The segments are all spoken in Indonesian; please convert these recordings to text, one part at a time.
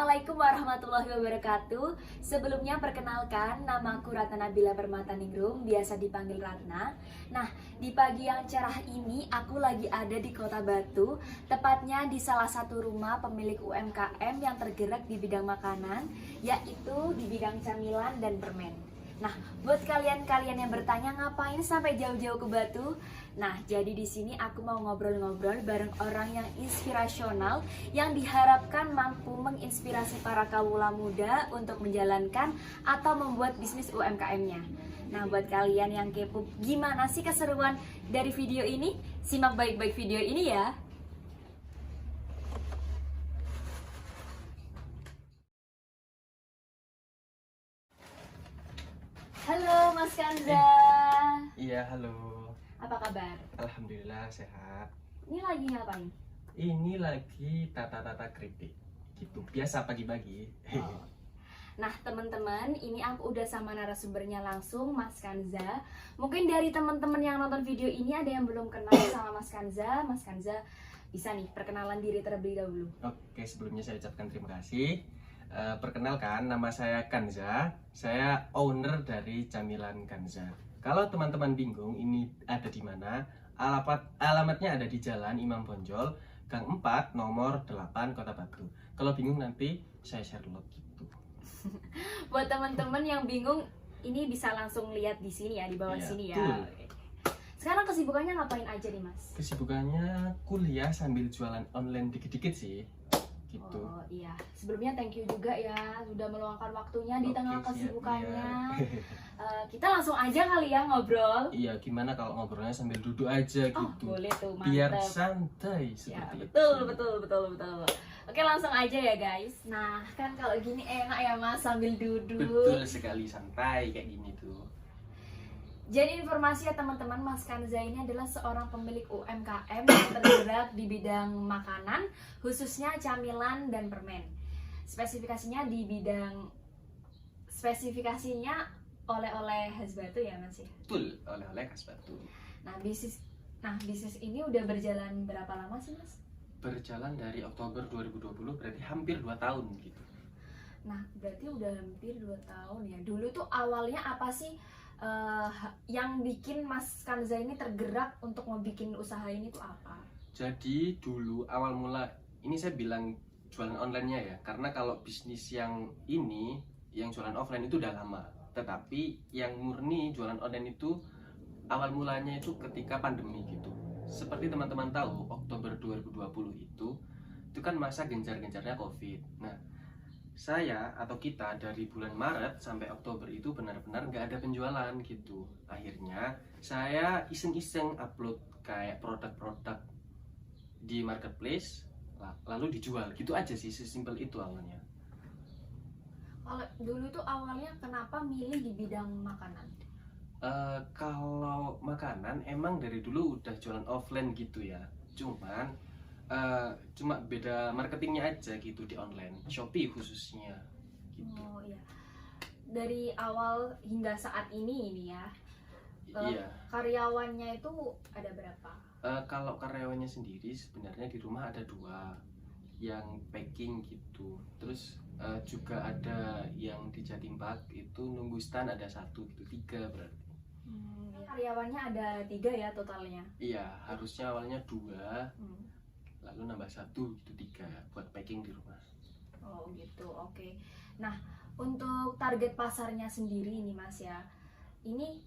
Assalamualaikum warahmatullahi wabarakatuh. Sebelumnya perkenalkan, nama aku Ratna Nabila Permataningrum, biasa dipanggil Ratna. Nah, di pagi yang cerah ini aku lagi ada di Kota Batu, tepatnya di salah satu rumah pemilik UMKM yang tergerak di bidang makanan, yaitu di bidang camilan dan permen. Nah, buat kalian-kalian yang bertanya ngapain sampai jauh-jauh ke Batu? Nah, jadi di sini aku mau ngobrol-ngobrol bareng orang yang inspirasional yang diharapkan mampu menginspirasi para kawula muda untuk menjalankan atau membuat bisnis UMKM-nya. Nah, buat kalian yang kepo gimana sih keseruan dari video ini? Simak baik-baik video ini ya. Halo Mas Kanza. Iya, halo. Apa kabar? Alhamdulillah sehat. Ini lagi ngapain? Ini lagi tata-tata kritik. Gitu. Biasa pagi-pagi. Oh. Nah teman-teman, ini aku udah sama narasumbernya langsung, Mas Kanza. Mungkin dari teman-teman yang nonton video ini ada yang belum kenal sama Mas Kanza. Mas Kanza bisa nih perkenalan diri terlebih dahulu. Oke, sebelumnya saya ucapkan terima kasih. Perkenalkan, nama saya Kanza. Saya owner dari Camilan Kanza. Kalau teman-teman bingung ini ada di mana, alamatnya ada di Jalan Imam Bonjol, Gang 4, nomor 8, Kota Batu. Kalau bingung nanti saya share log gitu. Buat teman-teman yang bingung, ini bisa langsung lihat di sini ya, di bawah Iya, sini ya. betul. Oke. Sekarang kesibukannya ngapain aja nih Mas? Kesibukannya kuliah sambil jualan online dikit-dikit sih. Gitu. Oh iya, sebelumnya thank you juga ya sudah meluangkan waktunya di Oke, tengah siap, kesibukannya. iya. Kita langsung aja kali ya ngobrol. Iya, gimana kalau ngobrolnya sambil duduk aja Oh gitu. boleh tuh, Biar mantep. santai Ya seperti betul, itu. betul. Oke langsung aja ya guys. Nah kan kalau gini enak ya Mas sambil duduk. Betul sekali, santai kayak gini tuh. Jadi informasi ya teman-teman, Mas Kanza ini adalah seorang pemilik UMKM yang tergerak di bidang makanan, khususnya camilan dan permen. Spesifikasinya oleh-oleh khas Batu ya Mas ya. Betul, oleh-oleh khas Batu. Bisnis ini udah berjalan berapa lama sih Mas? Berjalan dari Oktober 2020, berarti hampir 2 tahun gitu. Nah, berarti udah hampir 2 tahun ya. Dulu tuh awalnya apa sih yang bikin Mas Kanza ini tergerak untuk ngebikin usaha ini tuh apa? Jadi dulu awal mula, ini saya bilang jualan online-nya ya, karena kalau bisnis yang ini, yang jualan offline itu udah lama. Tetapi yang murni jualan online itu awal mulanya itu ketika pandemi gitu. Seperti teman-teman tahu, Oktober 2020 itu kan masa gencar-gencarnya COVID. Nah, saya atau kita dari bulan Maret sampai Oktober itu benar-benar nggak ada penjualan gitu. Akhirnya saya iseng-iseng upload kayak produk-produk di marketplace, lalu dijual gitu aja sih, sesimpel itu awalnya. Kalau dulu tuh awalnya kenapa milih di bidang makanan? Kalau makanan emang dari dulu udah jualan offline gitu ya, cuman cuma beda marketingnya aja gitu di online, Shopee khususnya gitu. Oh iya. Dari awal hingga saat ini ya. Iya. Karyawannya itu ada berapa? Kalau karyawannya sendiri sebenarnya di rumah ada 2 yang packing gitu, terus juga ada yang di Jatim Park itu nunggu stand ada 1 gitu, 3 berarti. Karyawannya ada 3 ya totalnya. Iya, harusnya awalnya 2, Hmm. lalu nambah 1 gitu, 3 buat packing di rumah. Oh gitu, oke. Nah, untuk target pasarnya sendiri nih Mas ya, ini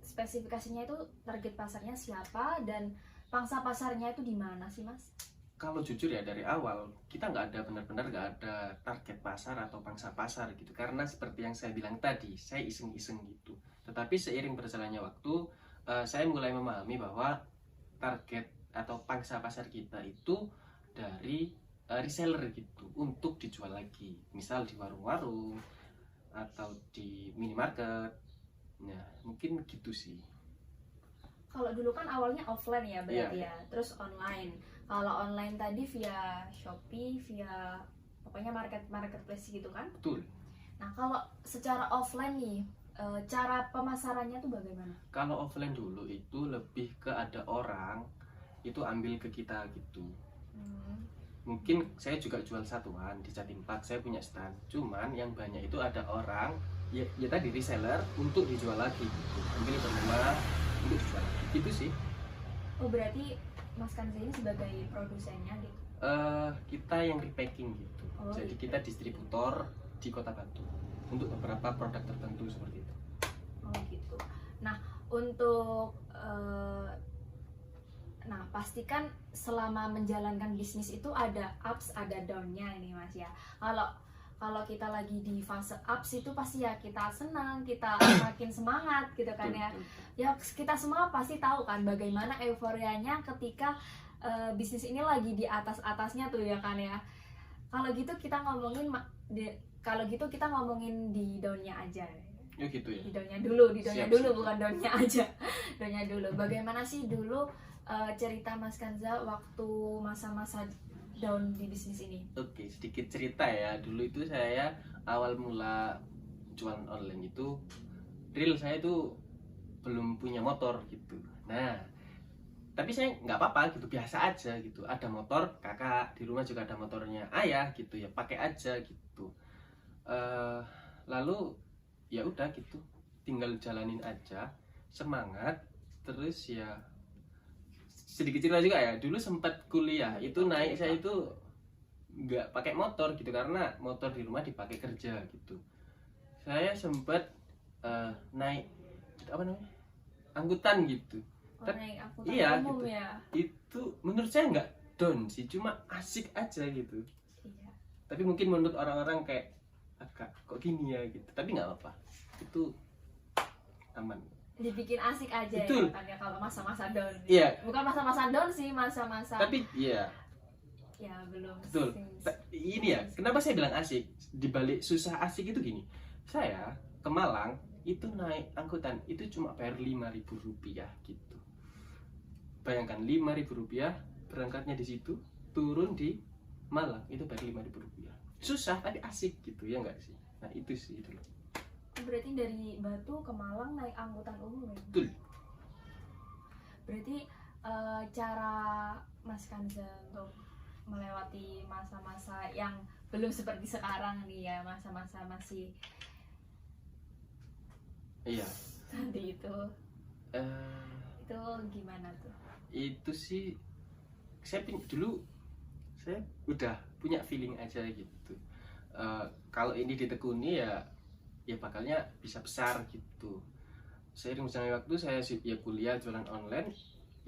spesifikasinya itu target pasarnya siapa dan pangsa pasarnya itu di mana sih Mas? Kalau jujur ya, dari awal kita nggak ada benar-benar nggak ada target pasar atau pangsa pasar gitu, karena seperti yang saya bilang tadi, saya iseng-iseng gitu. Tetapi seiring berjalannya waktu, saya mulai memahami bahwa target atau pangsa pasar kita itu dari reseller gitu, untuk dijual lagi, misal di warung-warung atau di minimarket. Nah, mungkin gitu sih. Kalau dulu kan awalnya offline ya berarti Iya. ya, terus online. Kalau online tadi via Shopee, via pokoknya marketplace gitu kan. Betul. Nah, kalau secara offline nih, cara pemasarannya tuh bagaimana? Kalau offline dulu itu lebih ke ada orang itu ambil ke kita gitu. Hmm. Mungkin saya juga jual satuan di Jatim Park, saya punya stand. Cuman yang banyak itu ada orang ya tadi reseller untuk dijual lagi gitu. Ambil ke rumah untuk dijual lagi. Gitu sih. Oh berarti Mas Kanza ini sebagai produsennya gitu. Kita yang repacking gitu. Oh, Jadi gitu. kita distributor di Kota Batu untuk beberapa produk tertentu seperti itu. Oh gitu. Nah untuk nah pastikan selama menjalankan bisnis itu ada ups ada downnya ini Mas ya. Kalau kita lagi di fase ups itu pasti ya kita senang, kita makin semangat gitu kan ya. Ya kita semua pasti tahu kan bagaimana euforianya ketika bisnis ini lagi di atas-atasnya tuh ya kan ya. Kalau gitu kita ngomongin kita ngomongin di downnya aja. Ya gitu ya. Di downnya dulu Siap, dulu siap. bukan downnya aja. Downnya dulu. Bagaimana sih dulu cerita Mas Kanza waktu masa-masa down di bisnis ini? Oke, sedikit cerita ya. Dulu itu saya awal mula jualan online itu real saya itu belum punya motor gitu. Nah, tapi saya nggak apa-apa gitu, biasa aja gitu. Ada motor kakak, di rumah juga ada motornya ayah gitu ya, pakai aja gitu. Lalu ya udah gitu, tinggal jalanin aja, semangat. Terus ya sedikit cerita juga ya, dulu sempat kuliah itu naik saya itu nggak pakai motor gitu karena motor di rumah dipakai kerja gitu. Saya sempat naik apa namanya angkutan gitu. Naik angkutan Iya, umum gitu. ya. Itu menurut saya nggak down sih, cuma asik aja gitu. Iya. Tapi mungkin menurut orang-orang kayak agak kok gini ya gitu, tapi nggak apa-apa, itu aman. Dibikin asik aja Betul. ya kan ya kalau masa-masa down. Iya. Bukan masa-masa down sih, masa-masa Tapi iya ya belum. betul. Ini ya kenapa saya bilang asik, dibalik susah asik itu gini, saya ke Malang itu naik angkutan itu cuma bayar 5.000 rupiah gitu. Bayangkan 5.000 rupiah berangkatnya di situ, turun di Malang itu bayar 5.000 rupiah. Susah tapi asik gitu ya enggak sih? Nah itu sih itu loh. Berarti dari Batu ke Malang naik angkutan umum ya? Betul. Berarti cara Mas Kanza untuk melewati masa-masa yang belum seperti sekarang nih ya, masa-masa masih Iya. tadi itu Eh, gimana tuh? itu sih dulu saya udah punya feeling aja gitu. Kalau ini ditekuni ya bakalnya bisa besar gitu. Seiring berjalannya waktu saya ya kuliah jualan online,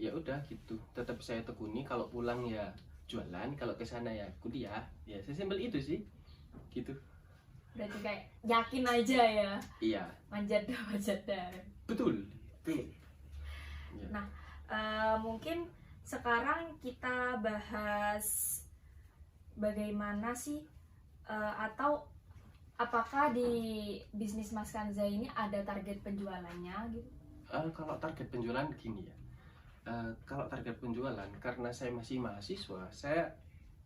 ya udah gitu. Tetap saya tekuni, kalau pulang ya jualan, kalau ke sana ya kuliah. Ya sesimpel itu sih. Gitu. Berarti kayak yakin aja ya, Iya, manjat dah. betul. Betul. Ya. Nah, mungkin sekarang kita bahas bagaimana sih atau apakah di bisnis Mas Kanza ini ada target penjualannya gitu? Kalau target penjualan gini ya. Kalau target penjualan karena saya masih mahasiswa, saya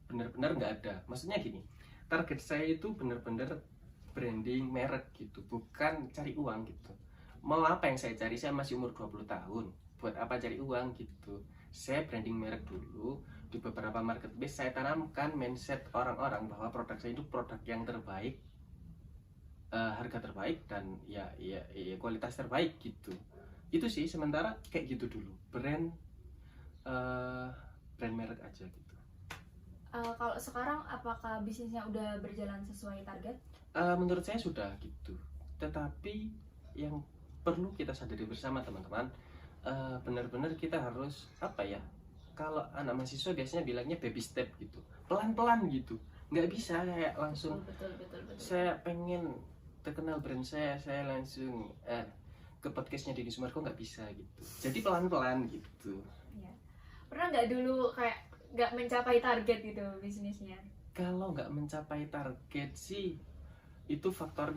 benar-benar nggak ada. Maksudnya gini, target saya itu benar-benar branding merek gitu, bukan cari uang gitu. Mau apa yang saya cari, saya masih umur 20 tahun. Buat apa cari uang gitu? Saya branding merek dulu. Di beberapa marketplace saya tanamkan mindset orang-orang bahwa produk saya itu produk yang terbaik, harga terbaik, dan ya kualitas terbaik gitu. Itu sih sementara kayak gitu dulu. Brand merek aja gitu. Kalau sekarang apakah bisnisnya udah berjalan sesuai target? Menurut saya sudah gitu. Tetapi yang perlu kita sadari bersama teman-teman, benar-benar kita harus apa ya? Kalau anak mahasiswa biasanya bilangnya baby step gitu, pelan-pelan gitu. Nggak bisa kayak langsung. Betul. Saya pengen terkenal brand saya langsung ke podcastnya Denny Sumarko, nggak bisa gitu. Jadi pelan-pelan gitu. Ya. Pernah nggak dulu kayak nggak mencapai target gitu bisnisnya? Kalau nggak mencapai target sih itu faktor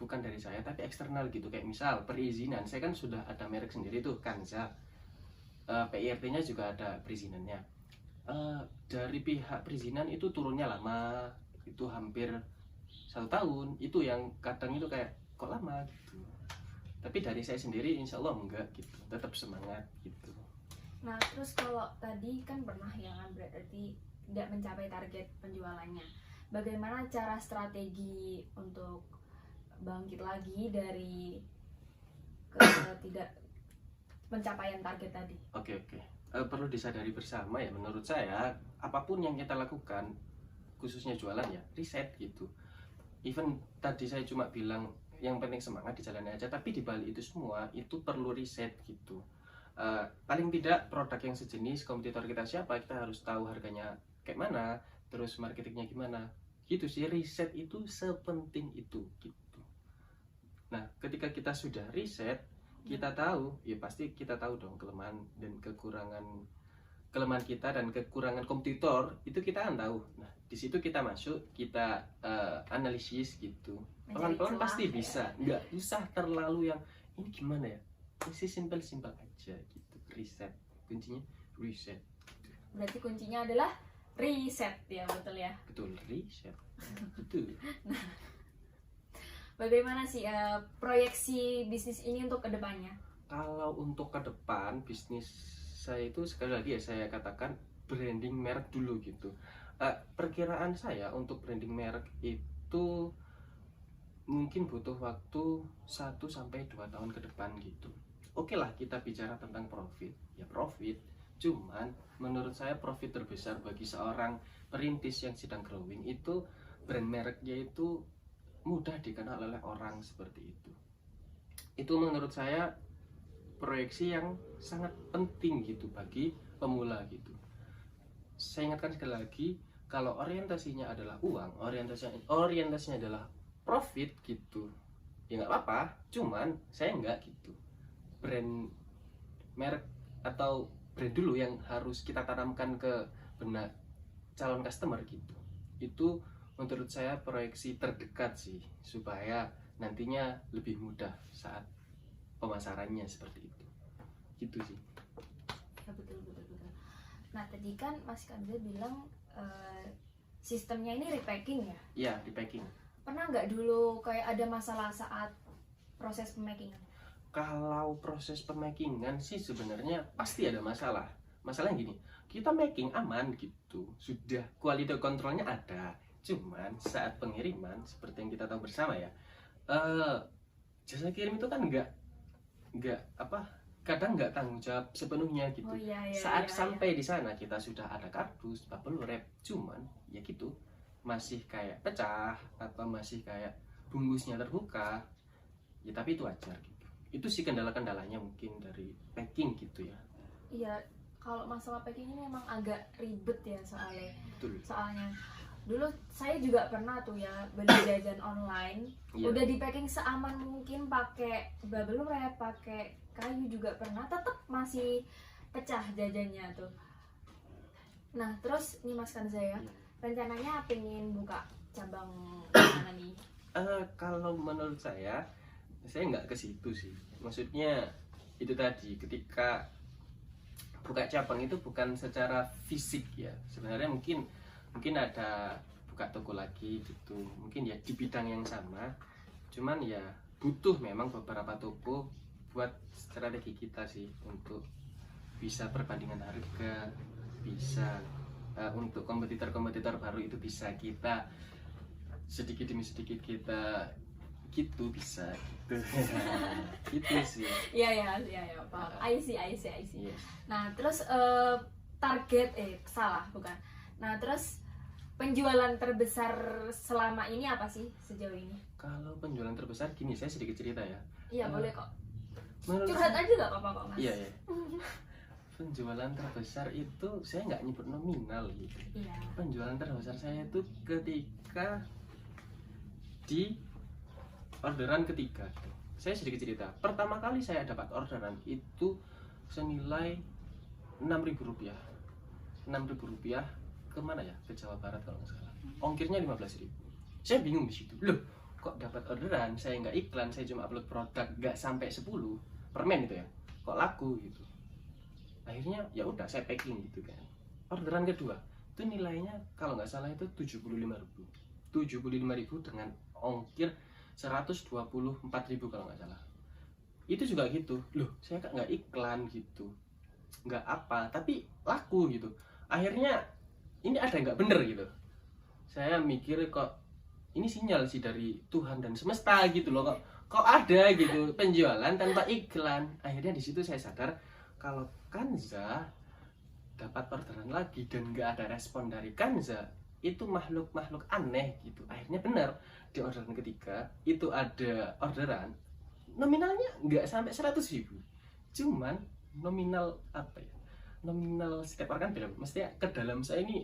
bukan dari saya tapi eksternal gitu, kayak misal perizinan. Saya kan sudah ada merek sendiri tuh Kanza, PIRT-nya juga ada perizinannya. Dari pihak perizinan itu turunnya lama, itu hampir 1 tahun. Itu yang kadang itu kayak kok lama gitu. Tapi dari saya sendiri insya Allah enggak gitu, tetap semangat gitu. Nah terus kalau tadi kan pernah ya kan berarti tidak mencapai target penjualannya. Bagaimana cara strategi untuk bangkit lagi dari tidak pencapaian target tadi? Oke. Perlu disadari bersama ya, menurut saya apapun yang kita lakukan, khususnya jualan ya, riset gitu. Even tadi saya cuma bilang yang penting semangat dijalani aja, tapi di balik itu semua itu perlu riset gitu. Paling tidak produk yang sejenis kompetitor kita siapa, kita harus tahu harganya kayak mana, terus marketingnya gimana gitu sih. Riset itu sepenting itu gitu. Nah, ketika kita sudah riset, kita tahu, ya pasti kita tahu dong kelemahan dan kelemahan kita dan kekurangan kompetitor itu kita kan tahu. Nah, di situ kita masuk, kita analisis gitu. Pelan-pelan pasti bisa, nggak usah terlalu yang ini gimana ya. Ini simple aja gitu. Riset, kuncinya riset. Berarti kuncinya adalah riset ya, betul ya? Betul, riset. Betul. Bagaimana sih proyeksi bisnis ini untuk kedepannya? Kalau untuk ke depan bisnis saya itu sekali lagi ya saya katakan branding merek dulu gitu. Perkiraan saya untuk branding merek itu mungkin butuh waktu 1-2 tahun ke depan gitu. Oke lah kita bicara tentang profit, ya profit. Cuman menurut saya profit terbesar bagi seorang perintis yang sedang growing itu brand mereknya itu mudah dikenal oleh orang seperti itu. Itu menurut saya proyeksi yang sangat penting gitu bagi pemula gitu. Saya ingatkan sekali lagi, kalau orientasinya adalah uang, orientasinya adalah profit gitu, ya nggak apa-apa. Cuman saya nggak gitu. Brand merek atau brand dulu yang harus kita tanamkan ke benak calon customer gitu. Itu menurut saya proyeksi terdekat sih, supaya nantinya lebih mudah saat pemasarannya seperti itu. Gitu sih. Ya, betul. Nah, tadi kan Mas Kanza bilang sistemnya ini repacking ya? Iya, di packing. Pernah nggak dulu kayak ada masalah saat proses pemackingan? Kalau proses pemakingan sih sebenarnya pasti ada masalah. Masalahnya gini, kita making aman gitu, sudah quality controlnya ada. Cuman saat pengiriman seperti yang kita tahu bersama ya, jasa kirim itu kan kadang nggak tanggung jawab sepenuhnya gitu. Saat sampai di sana kita sudah ada kardus, bubble wrap, cuman ya gitu masih kayak pecah atau masih kayak bungkusnya terbuka, ya tapi itu wajar gitu. Itu sih kendala-kendalanya mungkin dari packing gitu ya. Iya, kalau masalah packing ini memang agak ribet ya soalnya. Betul. Soalnya dulu saya juga pernah tuh ya beli jajan online, udah di packing seaman mungkin, pakai bubble wrap, pakai kayu juga pernah, tetap masih pecah jajannya tuh. Nah, terus ini Mas Kanza ya, rencananya pengen buka cabang mana nih? Kalau menurut saya nggak ke situ sih. Maksudnya itu tadi, ketika buka cabang itu bukan secara fisik ya. Sebenarnya mungkin ada buka toko lagi gitu, mungkin ya di bidang yang sama, cuman ya butuh memang beberapa toko buat strategi kita sih, untuk bisa perbandingan harga, bisa untuk kompetitor baru itu bisa kita sedikit demi sedikit kita gitu bisa gitu. Gitu sih. Iya Pak. I see. Yes. Nah, terus target bukan. Nah, terus penjualan terbesar selama ini apa sih sejauh ini? Kalau penjualan terbesar gini, saya sedikit cerita ya. Iya, boleh kok. Menurut Curhat aja nggak apa-apa kok, Mas. Iya. Penjualan terbesar itu saya nggak nyebut nominal gitu. Iya. Penjualan terbesar saya itu ketika di orderan ketiga. Saya sedikit cerita. Pertama kali saya dapat orderan itu senilai Rp6.000. Rp6.000 kemana ya? Ke Jawa Barat kalau nggak salah. Ongkirnya 15.000. Saya bingung di situ. Loh, kok dapat orderan? Saya nggak iklan, saya cuma upload produk nggak sampai 10 permen itu ya. Kok laku gitu? Akhirnya ya udah saya packing gitu kan. Orderan kedua itu nilainya kalau nggak salah itu 75.000. 75.000 dengan ongkir 124.000 kalau nggak salah. Itu juga gitu. Loh, saya nggak iklan gitu, nggak apa, tapi laku gitu. Akhirnya ini ada nggak bener gitu. Saya mikir kok ini sinyal sih dari Tuhan dan semesta gitu loh, kok ada gitu penjualan tanpa iklan. Akhirnya di situ saya sadar kalau Kanza dapat orderan lagi dan nggak ada respon dari Kanza, itu makhluk aneh gitu. Akhirnya benar di orderan ketiga itu ada orderan nominalnya nggak sampai 100.000, cuman nominal apa ya, nominal setiap orang kan beda, mestinya ke dalam saya ini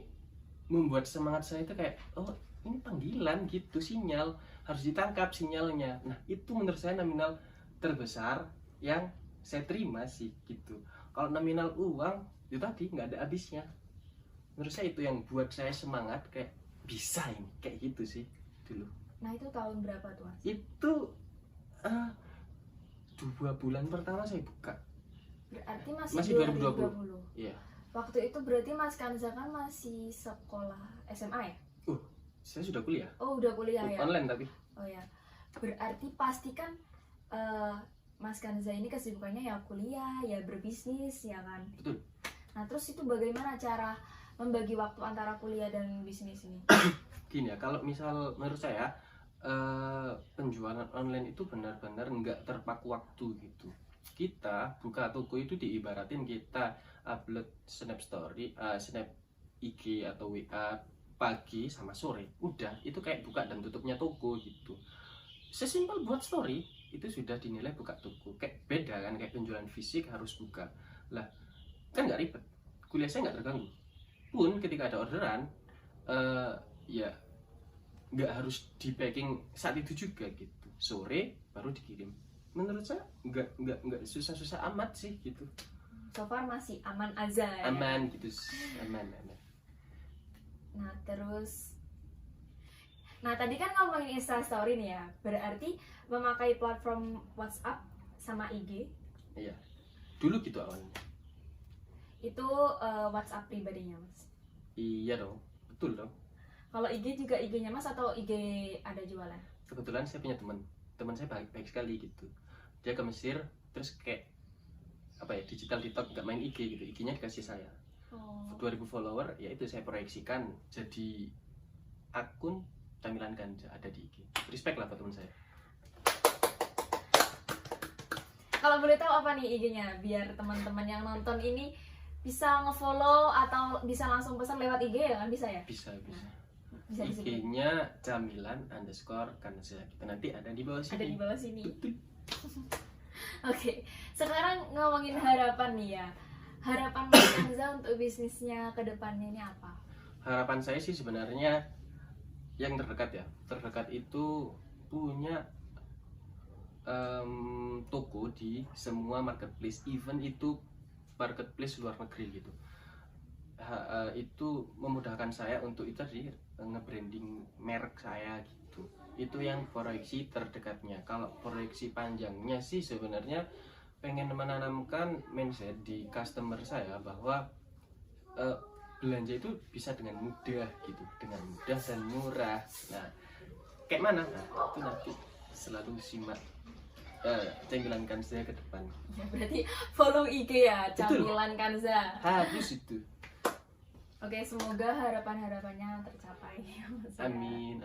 membuat semangat saya itu kayak oh ini panggilan gitu, sinyal harus ditangkap sinyalnya. Nah itu menurut saya nominal terbesar yang saya terima sih gitu. Kalau nominal uang itu tadi nggak ada habisnya. Menurut saya itu yang buat saya semangat kayak bisa ini kayak gitu sih dulu. Nah itu tahun berapa tuh Mas? Itu 2 bulan pertama saya buka. Berarti Masih 2020. Iya. Waktu itu berarti Mas Kanza kan masih sekolah SMA ya? Saya sudah kuliah. Oh udah kuliah ya? Online tapi. Oh ya. Berarti pasti kan Mas Kanza ini kesibukannya ya kuliah, ya berbisnis ya kan? Betul. Nah terus itu bagaimana cara membagi waktu antara kuliah dan bisnis ini? Gini ya, kalau misal menurut saya penjualan online itu benar-benar nggak terpaku waktu gitu. Kita buka toko itu diibaratin kita upload snap story, snap IG atau WA pagi sama sore, udah itu kayak buka dan tutupnya toko gitu. Sesimpel buat story itu sudah dinilai buka toko. Kayak beda kan, kayak penjualan fisik harus buka lah, kan nggak ribet, kuliah saya nggak terganggu. Pun ketika ada orderan ya nggak harus di packing saat itu juga gitu, sore baru dikirim. Menurut saya nggak susah-susah amat sih gitu. So far masih aman aja ya? Aman gitu, aman. Nah terus, nah tadi kan ngomongin Instastory nih ya, berarti memakai platform WhatsApp sama IG. Iya, dulu gitu awalnya. Itu WhatsApp pribadinya Mas? Iya dong, betul dong. Kalau IG juga IG-nya Mas atau IG ada jualan? Kebetulan saya punya teman saya baik sekali gitu. Dia ke Mesir terus kayak apa ya, digital TikTok, nggak main IG gitu, IG-nya dikasih saya. 2000 follower, ya itu saya proyeksikan jadi akun Camilan Kanza ada di IG. Respect lah buat teman saya. Kalau boleh tahu apa nih IG-nya biar teman-teman yang nonton ini bisa ngefollow atau bisa langsung pesan lewat IG ya kan, bisa ya? Bisa. Bisa disebut. IG-nya Camilan_Kanza. Kita nanti ada di bawah sini. Ada di bawah sini. Betul. Oke, sekarang ngomongin harapan nih ya. Harapan Mas Kanza untuk bisnisnya ke depannya ini apa? Harapan saya sih sebenarnya yang terdekat ya. Terdekat itu punya toko di semua marketplace, even itu marketplace luar negeri gitu. Itu memudahkan saya untuk itu tadi nge-branding merek saya gitu. Itu yang proyeksi terdekatnya. Kalau proyeksi panjangnya sih sebenarnya pengen menanamkan mindset di customer saya bahwa belanja itu bisa dengan mudah gitu, dengan mudah dan murah. Nah, kayak mana? Nah, itu nanti selalu simak Camilan Kanza ke depan. Ya, berarti follow IG ya, Betul. Camilan Kanza. Habis itu. Oke, semoga harapan-harapannya tercapai. Amin.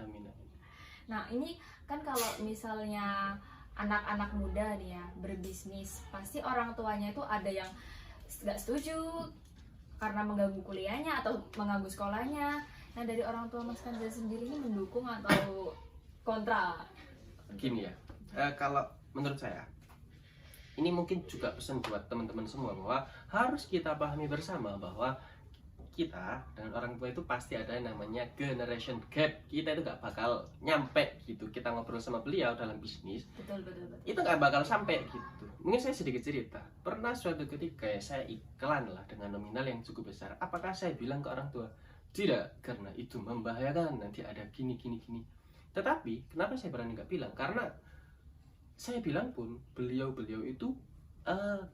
Nah, ini kan kalau misalnya anak-anak muda nih ya berbisnis, pasti orang tuanya itu ada yang nggak setuju karena mengganggu kuliahnya atau mengganggu sekolahnya. Nah, dari orang tua Mas Kanza sendiri ini mendukung atau kontra? Gini ya, kalau menurut saya ini mungkin juga pesan buat teman-teman semua bahwa harus kita pahami bersama bahwa kita dengan orang tua itu pasti ada yang namanya generation gap. Kita itu gak bakal nyampe gitu. Kita ngobrol sama beliau dalam bisnis, Betul. itu gak bakal sampai gitu. Mungkin saya sedikit cerita. Pernah suatu ketika ya, saya iklan lah dengan nominal yang cukup besar. Apakah saya bilang ke orang tua? Tidak, karena itu membahayakan, nanti ada gini. Tetapi kenapa saya berani gak bilang? Karena saya bilang pun beliau itu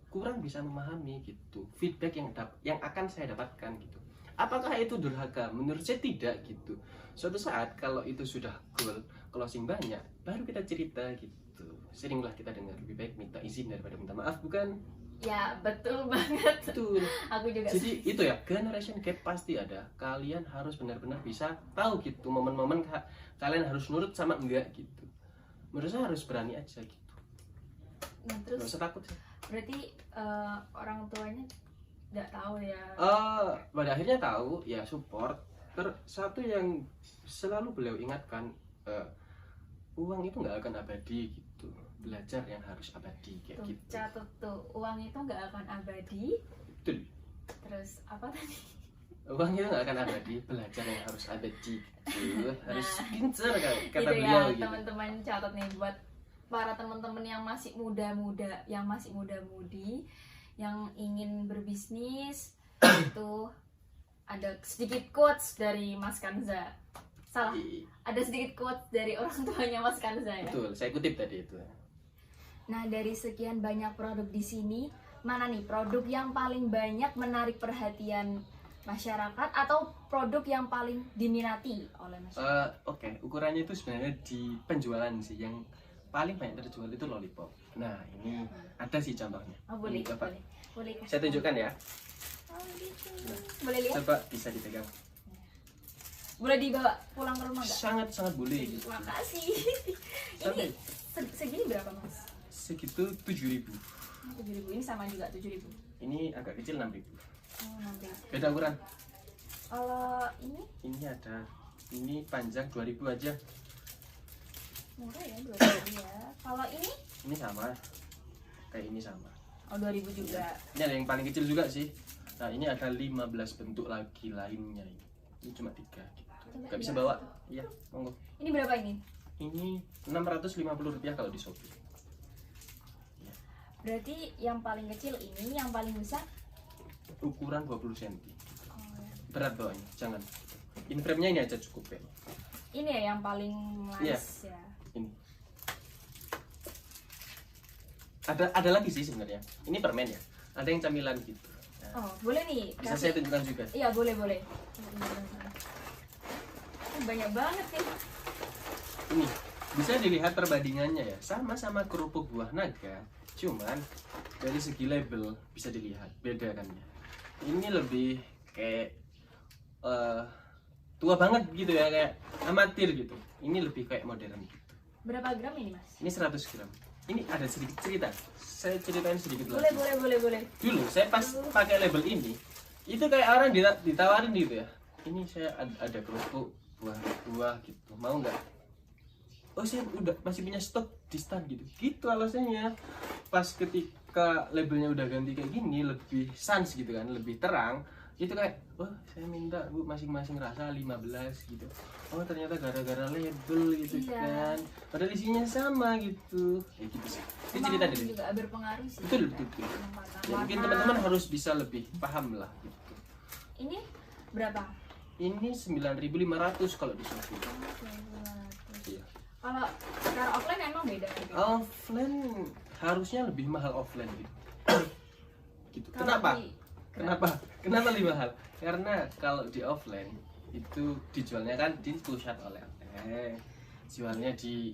kurang bisa memahami gitu feedback yang akan saya dapatkan gitu. Apakah itu durhaka? Menurut saya tidak gitu. Suatu saat kalau itu sudah goal closing banyak, baru kita cerita gitu. Seringlah kita dengar lebih baik minta izin daripada minta maaf, bukan? Ya betul banget. Betul. Aku juga. Jadi itu ya, generation gap pasti ada. Kalian harus benar-benar bisa tahu gitu momen-momen kalian harus nurut sama enggak gitu. Menurut saya harus berani aja gitu. Nah, Nggak terus usah takut sih. berarti orang tuanya nggak tahu ya. Pada akhirnya tahu ya, support. Satu yang selalu beliau ingatkan, uang itu nggak akan abadi gitu. Belajar yang harus abadi kayak Tuh, gitu. catat tuh, uang itu nggak akan abadi. Betul. Terus apa tadi? Uang itu nggak akan abadi, belajar yang harus abadi gitu. Harus pincer kata Gitu beliau ya, gitu. teman-teman catat nih buat para teman-teman yang masih muda-muda, yang masih muda-mudi, yang ingin berbisnis. Itu ada sedikit quotes dari Mas Kanza. Salah, ada sedikit quotes dari orang tuanya Mas Kanza ya. Betul, saya kutip tadi itu. Nah, dari sekian banyak produk di sini, mana nih produk yang paling banyak menarik perhatian masyarakat atau produk yang paling diminati oleh masyarakat? Oke, ukurannya itu sebenarnya di penjualan sih. Yang paling banyak terjual itu lollipop. Nah, ini ada sih contohnya. Oh, boleh, Ini coba. boleh kasih Saya tunjukkan ya. tahu. Oh, gitu. Boleh lihat? Coba bisa dipegang. Boleh dibawa pulang ke rumah nggak? Sangat boleh gitu. Makasih. Ini Sampai segini berapa Mas? segitu 7.000. 7.000. Ini sama juga 7.000. Ini agak kecil 6.000. Oh, nanti. Beda ukuran. Kalau ini Ini ada, ini panjang 2.000 aja. murah ya, 2.000 ya. Kalau ini sama. Kayak ini sama. oh 2.000 juga. Ini ada yang paling kecil juga sih. Nah, ini ada 15 bentuk lagi lainnya ini. Ini cuma 3 gitu. Gak bisa bawa. Iya, monggo. Ini berapa ini? Ini Rp650 kalau di Shopee. Berarti yang paling kecil ini, yang paling besar Ukuran 20 cm. oh, ya. Berat bawanya, jangan. Ini frame-nya ini aja cukup ya. Ini ya yang paling laris ya. Ini. Ada lagi sih sebenarnya. Ini permen ya. Ada yang camilan gitu. Nah, Oh, boleh nih. bisa saya tunjukkan juga. Iya, boleh. Oh, banyak banget nih. Ini bisa dilihat perbandingannya ya. Sama-sama kerupuk buah naga. Cuman dari segi label bisa dilihat beda kan ya. Ini lebih kayak tua banget gitu ya, kayak amatir gitu. Ini lebih kayak modern gitu. Berapa gram ini, Mas? Ini 100 gram. Ini ada sedikit cerita. Saya ceritain sedikit Boleh, lagi. boleh. Dulu saya pas pakai label ini, itu kayak orang ditawarin gitu ya. Ini saya ada kerupuk buah gitu. Mau nggak? Oh, saya udah masih punya stok di stand gitu. Gitu alasannya. Pas ketika labelnya udah ganti kayak gini, lebih sans gitu kan, lebih terang. Itu kayak, oh saya minta Bu masing-masing rasa 15 gitu. Oh ternyata gara-gara label gitu Iya. kan. Padahal isinya sama gitu. Ya gitu sih. Ini Emang cerita dari. juga berpengaruh sih. Betul. Ya, mungkin teman-teman harus bisa lebih paham lah gitu. Ini berapa? Ini 9.500 kalau di Shopee. Iya. Kalau secara offline emang beda. Offline harusnya lebih mahal offline gitu. Gitu. Kalau Kenapa lebih mahal? Karena kalau di offline itu dijualnya kan di pusat oleh-oleh. Jualnya di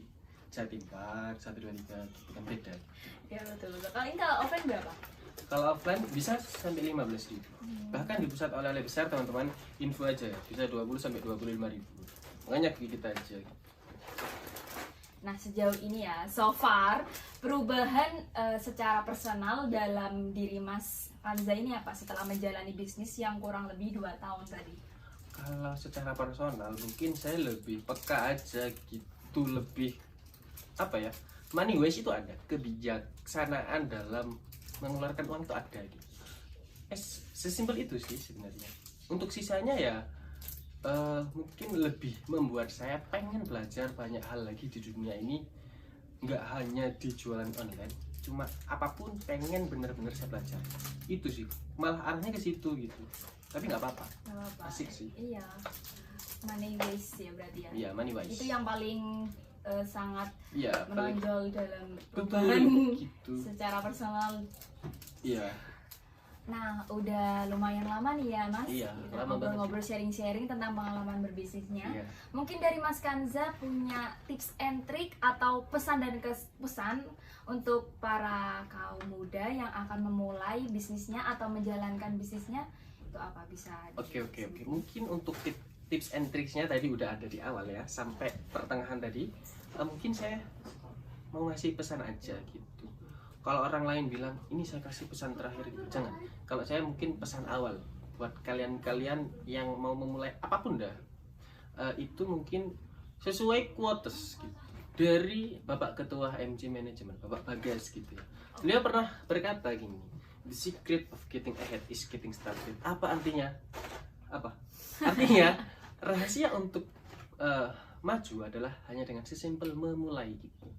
Jatim Park 123 gitu kan beda. Ya betul. Kalau ini kalau offline berapa? Kalau offline bisa sampai 15.000. Bahkan di pusat oleh-oleh besar teman-teman info aja ya, bisa 20 sampai 25.000. Makanya kita aja. Nah, sejauh ini ya, so far perubahan secara personal dalam diri Mas Kanza ini apa setelah menjalani bisnis yang kurang lebih 2 tahun tadi? Kalau secara personal mungkin saya lebih peka aja gitu, lebih apa ya, money wise itu ada, kebijaksanaan dalam mengeluarkan uang itu ada gitu. Sesimpel itu sih sebenarnya. Untuk sisanya ya mungkin lebih membuat saya pengen belajar banyak hal lagi di dunia ini, nggak hanya di jualan online, cuma apapun pengen bener-bener saya belajar. Itu sih, malah arahnya ke situ gitu. Tapi nggak apa-apa, Gak apa-apa. asik sih. Iya, money waste ya berarti ya. Iya, money wise. Itu yang paling sangat Iya, paling menonjol dalam betul perubahan gitu. secara personal. Iya. Nah, udah lumayan lama nih ya Mas, Iya, kita lama banget ngobrol-ngobrol sharing-sharing tentang pengalaman berbisnisnya. Iya. Mungkin dari Mas Kanza punya tips and trick atau pesan dan pesan untuk para kaum muda yang akan memulai bisnisnya atau menjalankan bisnisnya, itu apa bisa? Oke. Mungkin untuk tips and tricksnya tadi udah ada di awal ya, sampai pertengahan tadi. Mungkin saya mau ngasih pesan aja gitu. Kalau orang lain bilang ini saya kasih pesan terakhir gitu, jangan. Kalau saya mungkin pesan awal buat kalian-kalian yang mau memulai apapun dah. Itu mungkin sesuai quotes gitu dari Bapak Ketua MJ Management, Bapak Bagas gitu ya. Beliau pernah berkata gini, the secret of getting ahead is getting started. Apa artinya? Apa? Artinya rahasia untuk maju adalah hanya dengan sesimpel memulai gitu.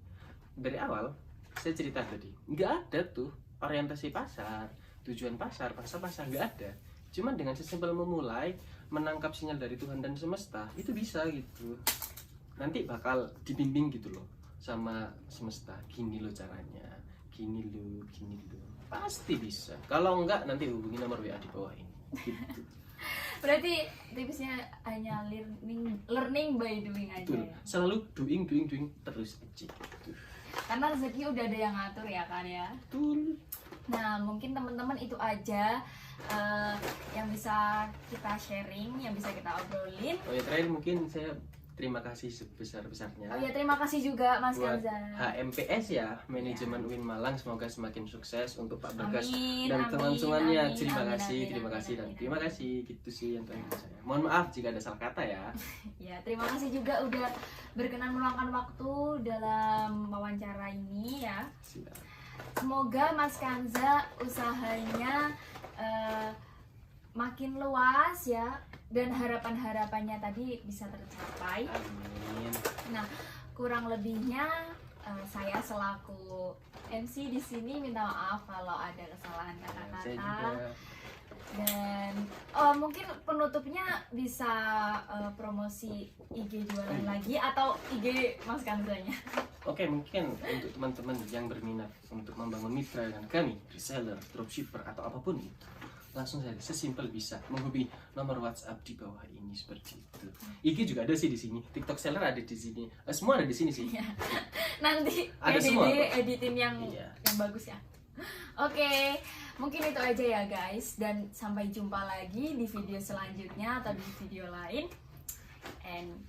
Dari awal saya cerita tadi, nggak ada tuh orientasi pasar, tujuan pasar, pasar nggak ada. Cuman dengan sesimpel memulai, menangkap sinyal dari Tuhan dan semesta, itu bisa gitu. Nanti bakal dibimbing gitu loh sama semesta. Gini loh caranya, gini loh, pasti bisa. Kalau enggak nanti hubungi nomor WA di bawah ini. Gitu. Berarti tipsnya hanya learning by doing aja Betul. ya. Selalu doing terus aja gitu. Karena rezeki udah ada yang ngatur ya kan ya. Betul. Nah, mungkin teman-teman itu aja yang bisa kita sharing, yang bisa kita obrolin. Oh ya, terakhir mungkin saya terima kasih sebesar-besarnya Oh ya, terima kasih juga Mas buat Kanza. HMPS ya, Manajemen UIN Malang. Semoga semakin sukses untuk Pak Bagas Amin, dan amin, teman-temannya. amin, Terima amin, kasih, amin, terima amin, kasih, dan amin, terima amin. kasih. Gitu sih yang terakhir saya. Mohon maaf jika ada salah kata ya. Ya, terima kasih juga udah berkenan meluangkan waktu dalam wawancara ini ya. Siap. Semoga Mas Kanza usahanya makin luas ya, dan harapan-harapannya tadi bisa tercapai. Amin. Nah, kurang lebihnya saya selaku MC di sini minta maaf kalau ada kesalahan Saya kata-kata. juga. Dan mungkin penutupnya bisa promosi IG jualan lagi atau IG Mas Kanzanya. Oke, mungkin untuk teman-teman yang berminat untuk membangun mitra dengan kami, reseller, dropshipper atau apapun itu, langsung saja sesimpel bisa menghubungi nomor WhatsApp di bawah ini seperti itu. IG juga ada sih di sini, TikTok seller ada di sini, semua ada di sini sih. Iya. Nanti Ada semua, Pak. editin yang Iya. bagus ya. Oke, mungkin itu aja ya guys, dan sampai jumpa lagi di video selanjutnya atau di video lain. And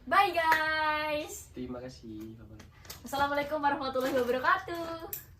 bye guys. Terima kasih. Bye-bye. Assalamualaikum warahmatullahi wabarakatuh.